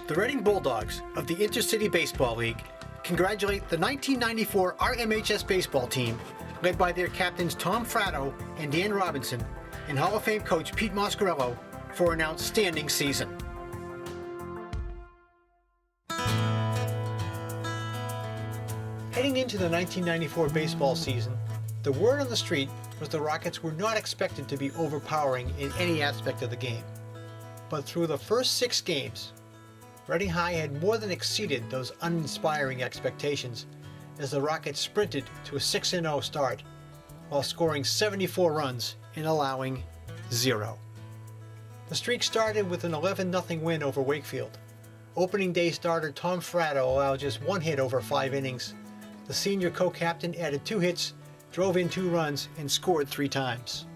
The Reading Bulldogs of the Intercity Baseball League congratulate the 1994 RMHS baseball team led by their captains Tom Fratto and Dan Robinson and Hall of Fame coach Pete Moscarello for an outstanding season. Heading into the 1994 baseball season, the word on the street was the Rockets were not expected to be overpowering in any aspect of the game. But through the first 6 games, Reading High had more than exceeded those uninspiring expectations as the Rockets sprinted to a 6-0 start while scoring 74 runs and allowing 0. The streak started with an 11-0 win over Wakefield. Opening day starter Tom Fratto allowed just 1 hit over 5 innings. The senior co-captain added 2 hits, drove in 2 runs, and scored 3 times.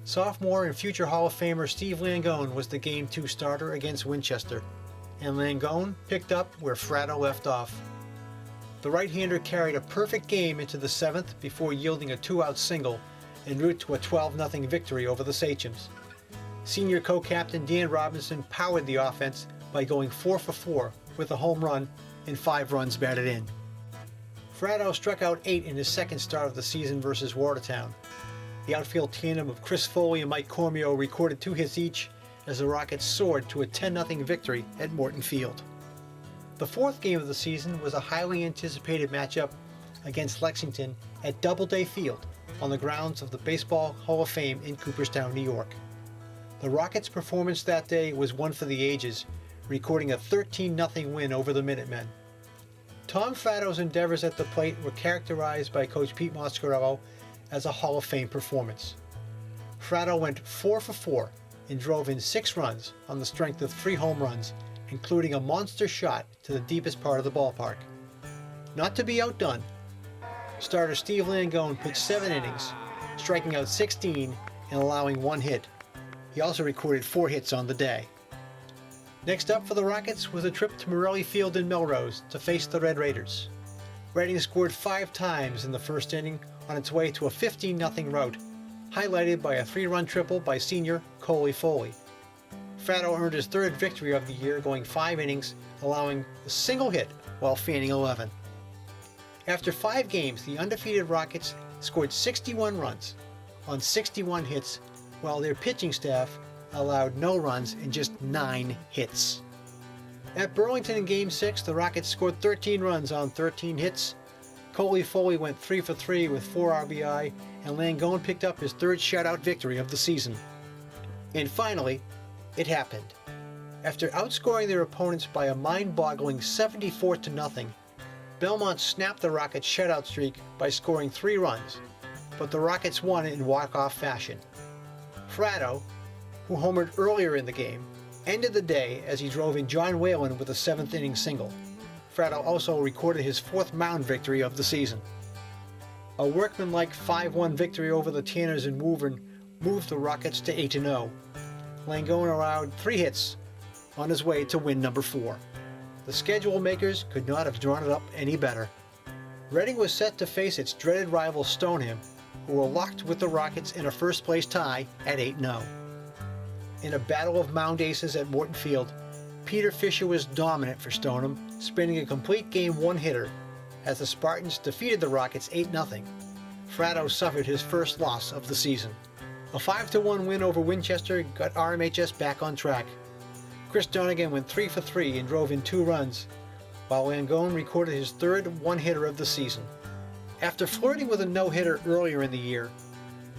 Sophomore and future Hall of Famer Steve Langone was the Game 2 starter against Winchester, and Langone picked up where Fratto left off. The right-hander carried a perfect game into the 7th before yielding a 2-out single en route to a 12-0 victory over the Sachems. Senior co-captain Dan Robinson powered the offense by going 4 for 4 with a home run and 5 runs batted in. Fratto struck out 8 in his second start of the season versus Watertown. The outfield tandem of Chris Foley and Mike Cormio recorded 2 hits each as the Rockets soared to a 10-0 victory at Morton Field. The 4th game of the season was a highly anticipated matchup against Lexington at Doubleday Field on the grounds of the Baseball Hall of Fame in Cooperstown, New York. The Rockets' performance that day was one for the ages, recording a 13-0 win over the Minutemen. Tom Fratto's endeavors at the plate were characterized by Coach Pete Moscarello as a Hall of Fame performance. Fratto went 4 for 4 and drove in 6 runs on the strength of 3 home runs, including a monster shot to the deepest part of the ballpark. Not to be outdone, starter Steve Langone pitched 7 innings, striking out 16 and allowing 1 hit. He also recorded 4 hits on the day. Next up for the Rockets was a trip to Morelli Field in Melrose to face the Red Raiders. Reading scored 5 times in the first inning on its way to a 15-0 rout, highlighted by a 3-run triple by senior Coley Foley. Fratto earned his 3rd victory of the year, going 5 innings, allowing a single hit while fanning 11. After 5 games, the undefeated Rockets scored 61 runs on 61 hits, while their pitching staff allowed no runs and just 9 hits. At Burlington in Game 6, the Rockets scored 13 runs on 13 hits. Coley Foley went 3 for 3 with 4 RBI, and Langone picked up his 3rd shutout victory of the season. And finally, it happened. After outscoring their opponents by a mind-boggling 74-0, Belmont snapped the Rockets' shutout streak by scoring 3 runs, but the Rockets won in walk-off fashion. Fratto, who homered earlier in the game, ended the day as he drove in John Whalen with a 7th-inning single. Fratto also recorded his 4th mound victory of the season. A workmanlike 5-1 victory over the Tanners in Woburn moved the Rockets to 8-0. Langone allowed 3 hits on his way to win number 4. The schedule makers could not have drawn it up any better. Reading was set to face its dreaded rival Stoneham, who were locked with the Rockets in a first-place tie at 8-0. In a battle of mound aces at Morton Field, Peter Fisher was dominant for Stoneham, spending a complete game 1-hitter as the Spartans defeated the Rockets 8-0. Fratto suffered his first loss of the season. A 5-1 win over Winchester got RMHS back on track. Chris Donegan went 3 for 3 and drove in 2 runs, while Langone recorded his 3rd 1-hitter of the season. After flirting with a no-hitter earlier in the year,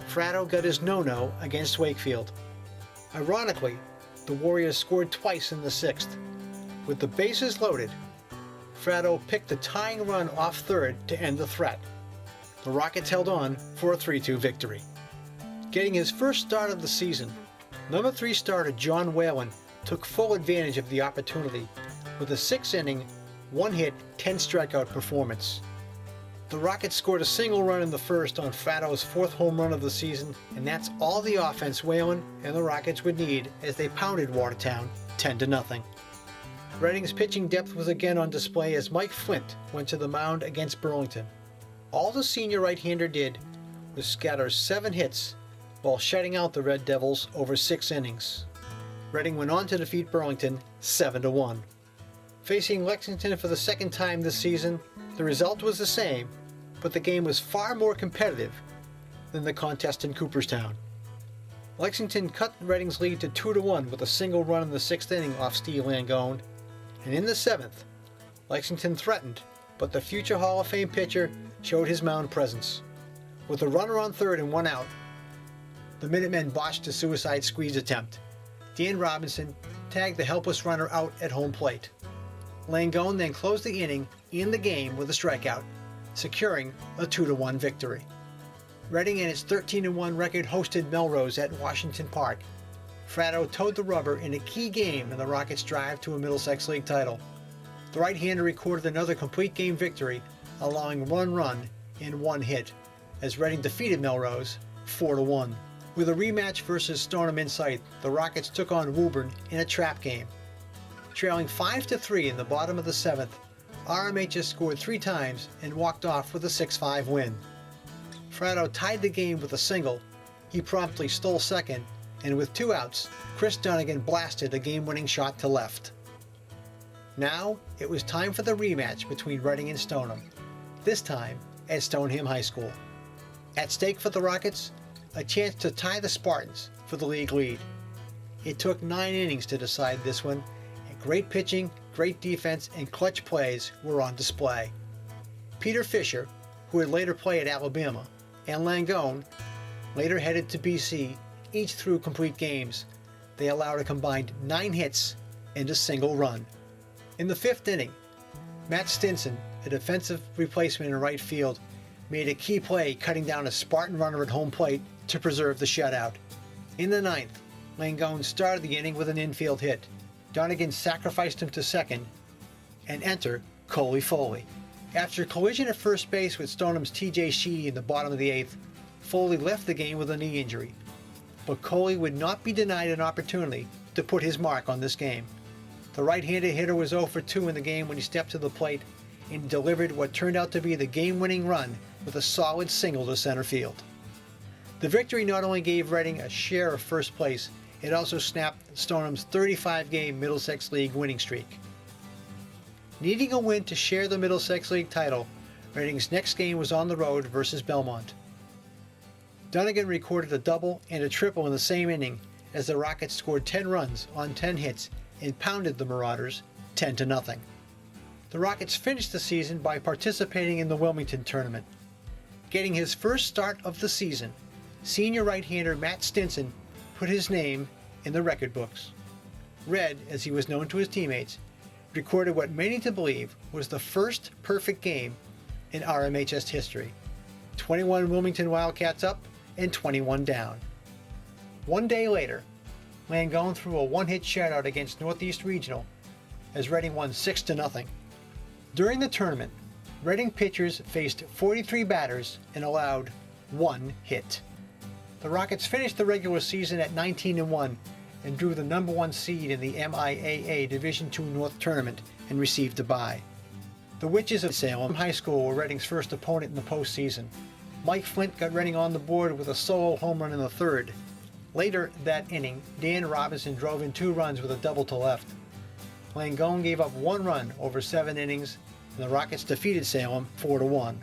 Fratto got his no-no against Wakefield. Ironically, the Warriors scored twice in the 6th. With the bases loaded, Fratto picked the tying run off third to end the threat. The Rockets held on for a 3-2 victory. Getting his first start of the season, number 3 starter John Whalen took full advantage of the opportunity with a 6-inning, 1-hit, 10-strikeout performance. The Rockets scored a single run in the first on Fratto's 4th home run of the season, and that's all the offense Whalen and the Rockets would need as they pounded Watertown 10-0. Reading's pitching depth was again on display as Mike Flint went to the mound against Burlington. All the senior right-hander did was scatter 7 hits while shutting out the Red Devils over 6 innings. Reading went on to defeat Burlington 7-1. Facing Lexington for the second time this season, the result was the same, but the game was far more competitive than the contest in Cooperstown. Lexington cut Reading's lead to 2-1 with a single run in the 6th inning off Steve Langone, and in the 7th, Lexington threatened, but the future Hall of Fame pitcher showed his mound presence. With a runner on third and 1 out, the Minutemen botched a suicide squeeze attempt. Dan Robinson tagged the helpless runner out at home plate. Langone then closed the inning and the game with a strikeout, securing a 2-1 victory. Reading in its 13-1 record hosted Melrose at Washington Park. Fratto towed the rubber in a key game in the Rockets' drive to a Middlesex League title. The right-hander recorded another complete game victory, allowing 1 run and 1 hit, as Reading defeated Melrose 4-1. With a rematch versus Stoneham in sight, the Rockets took on Woburn in a trap game. Trailing 5-3 in the bottom of the 7th, RMHS scored 3 times and walked off with a 6-5 win. Fratto tied the game with a single. He promptly stole second, and with 2 outs, Chris Dunnigan blasted a game-winning shot to left. Now, it was time for the rematch between Reading and Stoneham, this time at Stoneham High School. At stake for the Rockets, a chance to tie the Spartans for the league lead. It took 9 innings to decide this one, and great pitching, great defense, and clutch plays were on display. Peter Fisher, who would later play at Alabama, and Langone, later headed to BC, each threw complete games. They allowed a combined 9 hits and a single run. In the 5th inning, Matt Stinson, a defensive replacement in right field, made a key play cutting down a Spartan runner at home plate to preserve the shutout. In the 9th, Langone started the inning with an infield hit. Dunnigan sacrificed him to second, and enter Coley Foley. After a collision at first base with Stoneham's T.J. Sheedy in the bottom of the 8th, Foley left the game with a knee injury. But Coley would not be denied an opportunity to put his mark on this game. The right-handed hitter was 0 for 2 in the game when he stepped to the plate and delivered what turned out to be the game-winning run with a solid single to center field. The victory not only gave Reading a share of first place, it also snapped Stoneham's 35-game Middlesex League winning streak. Needing a win to share the Middlesex League title, Reading's next game was on the road versus Belmont. Dunnigan recorded a double and a triple in the same inning as the Rockets scored 10 runs on 10 hits and pounded the Marauders 10-0. The Rockets finished the season by participating in the Wilmington tournament. Getting his first start of the season, senior right-hander Matt Stinson put his name in the record books. Red, as he was known to his teammates, recorded what many to believe was the first perfect game in RMHS history. 21 Wilmington Wildcats up and 21 down. One day later, Langone threw a 1-hit shutout against Northeast Regional as Reading won 6-0. During the tournament, Reading pitchers faced 43 batters and allowed 1 hit. The Rockets finished the regular season at 19-1 and drew the number 1 seed in the MIAA Division II North Tournament and received a bye. The Witches of Salem High School were Reading's first opponent in the postseason. Mike Flint got Reading on the board with a solo home run in the 3rd. Later that inning, Dan Robinson drove in 2 runs with a double to left. Langone gave up 1 run over 7 innings, and the Rockets defeated Salem 4-1.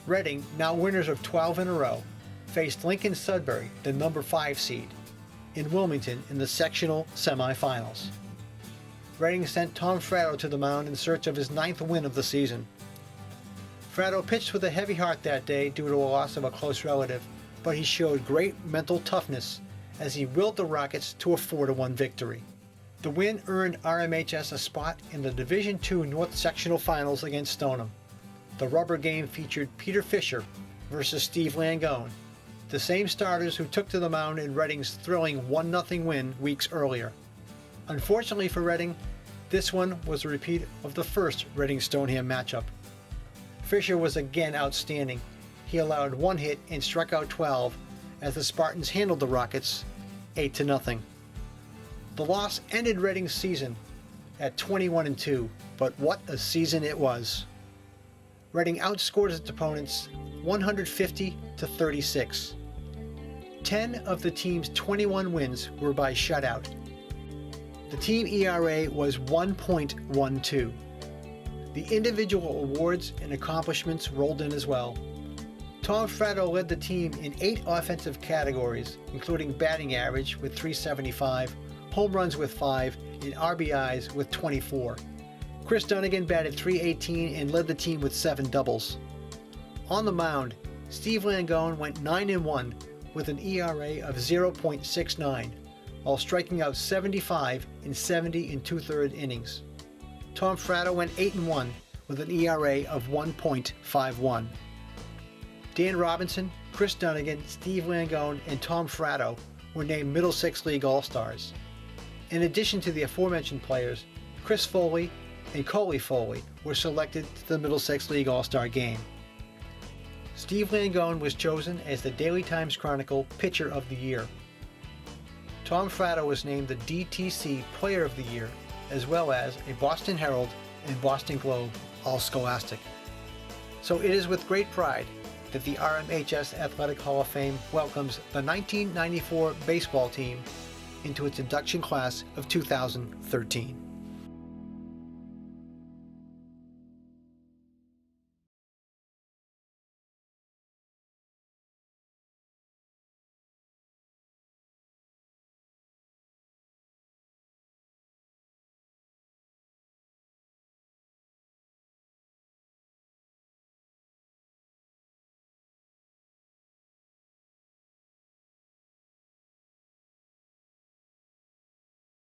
Reading, now winners of 12 in a row, faced Lincoln Sudbury, the number 5 seed, in Wilmington in the sectional semifinals. Reading sent Tom Fratto to the mound in search of his 9th win of the season. Fratto pitched with a heavy heart that day due to a loss of a close relative, but he showed great mental toughness as he willed the Rockets to a 4-1 victory. The win earned RMHS a spot in the Division II North Sectional Finals against Stoneham. The rubber game featured Peter Fisher versus Steve Langone, the same starters who took to the mound in Reading's thrilling 1-0 win weeks earlier. Unfortunately for Reading, this one was a repeat of the first Reading-Stoneham matchup. Fisher was again outstanding. He allowed 1 hit and struck out 12 as the Spartans handled the Rockets 8-0. The loss ended Reading's season at 21-2, but what a season it was. Reading outscored its opponents 150-36. 10 of the team's 21 wins were by shutout. The team ERA was 1.12. The individual awards and accomplishments rolled in as well. Tom Fratto led the team in 8 offensive categories, including batting average with 375, home runs with 5, and RBIs with 24. Chris Dunnigan batted .318 and led the team with 7 doubles. On the mound, Steve Langone went 9-1 with an ERA of 0.69, while striking out 75 in 70 2/3 innings. Tom Fratto went 8-1 with an ERA of 1.51. Dan Robinson, Chris Dunnigan, Steve Langone, and Tom Fratto were named Middlesex League All-Stars. In addition to the aforementioned players, Chris Foley and Coley Foley were selected to the Middlesex League All-Star Game. Steve Langone was chosen as the Daily Times Chronicle Pitcher of the Year. Tom Fratto was named the DTC Player of the Year, as well as a Boston Herald and Boston Globe All-Scholastic. So it is with great pride that the RMHS Athletic Hall of Fame welcomes the 1994 baseball team into its induction class of 2013.